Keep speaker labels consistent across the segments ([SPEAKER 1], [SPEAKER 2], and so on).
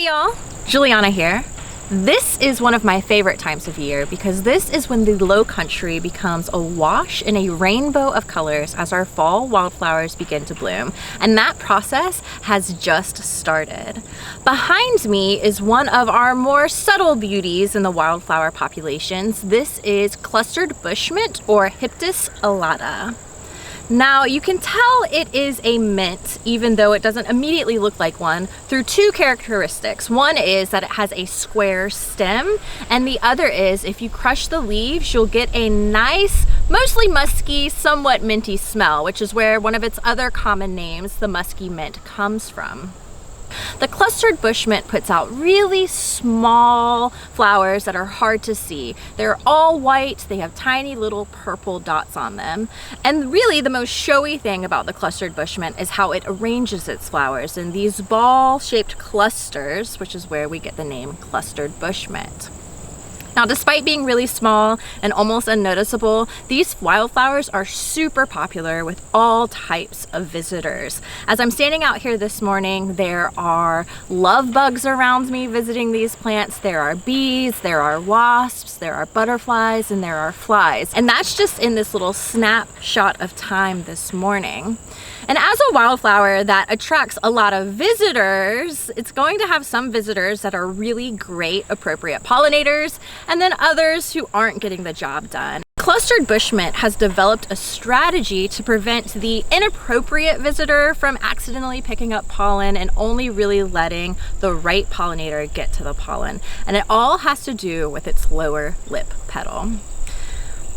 [SPEAKER 1] Hey y'all, Juliana here. This is one of my favorite times of year because this is when the low country becomes awash in a rainbow of colors as our fall wildflowers begin to bloom. And that process has just started. Behind me is one of our more subtle beauties in the wildflower populations. This is clustered bushmint, or Hyptis alata. Now you can tell it is a mint, even though it doesn't immediately look like one, through two characteristics. One is that it has a square stem, and the other is if you crush the leaves, you'll get a nice, mostly musky, somewhat minty smell, which is where one of its other common names, the musky mint, comes from. The clustered bushmint puts out really small flowers that are hard to see. They're all white, they have tiny little purple dots on them. And really the most showy thing about the clustered bushmint is how it arranges its flowers in these ball-shaped clusters, which is where we get the name clustered bushmint. Now, despite being really small and almost unnoticeable, these wildflowers are super popular with all types of visitors. As I'm standing out here this morning, there are love bugs around me visiting these plants. There are bees, there are wasps, there are butterflies, and there are flies. And that's just in this little snapshot of time this morning. And as a wildflower that attracts a lot of visitors, it's going to have some visitors that are really great, appropriate pollinators, and then others who aren't getting the job done. Clustered bushmint has developed a strategy to prevent the inappropriate visitor from accidentally picking up pollen and only really letting the right pollinator get to the pollen. And it all has to do with its lower lip petal.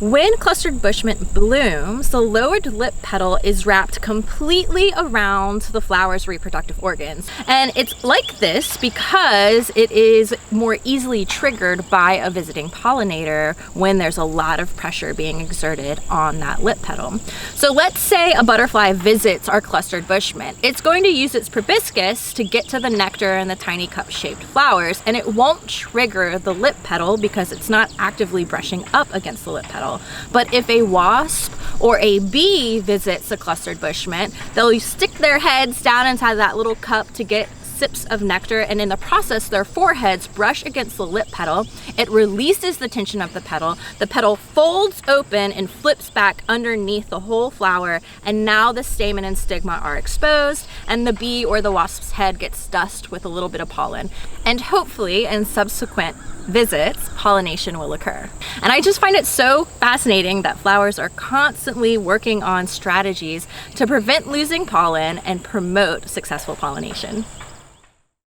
[SPEAKER 1] When clustered bushmint blooms, the lowered lip petal is wrapped completely around the flower's reproductive organs. And it's like this because it is more easily triggered by a visiting pollinator when there's a lot of pressure being exerted on that lip petal. So let's say a butterfly visits our clustered bushmint. It's going to use its proboscis to get to the nectar and the tiny cup-shaped flowers, and it won't trigger the lip petal because it's not actively brushing up against the lip petal. But if a wasp or a bee visits a clustered bushmint, they'll stick their heads down inside that little cup to get sips of nectar, and in the process their foreheads brush against the lip petal. It releases the tension of the petal folds open and flips back underneath the whole flower, and now the stamen and stigma are exposed, and the bee or the wasp's head gets dusted with a little bit of pollen. And hopefully in subsequent visits, pollination will occur. And I just find it so fascinating that flowers are constantly working on strategies to prevent losing pollen and promote successful pollination.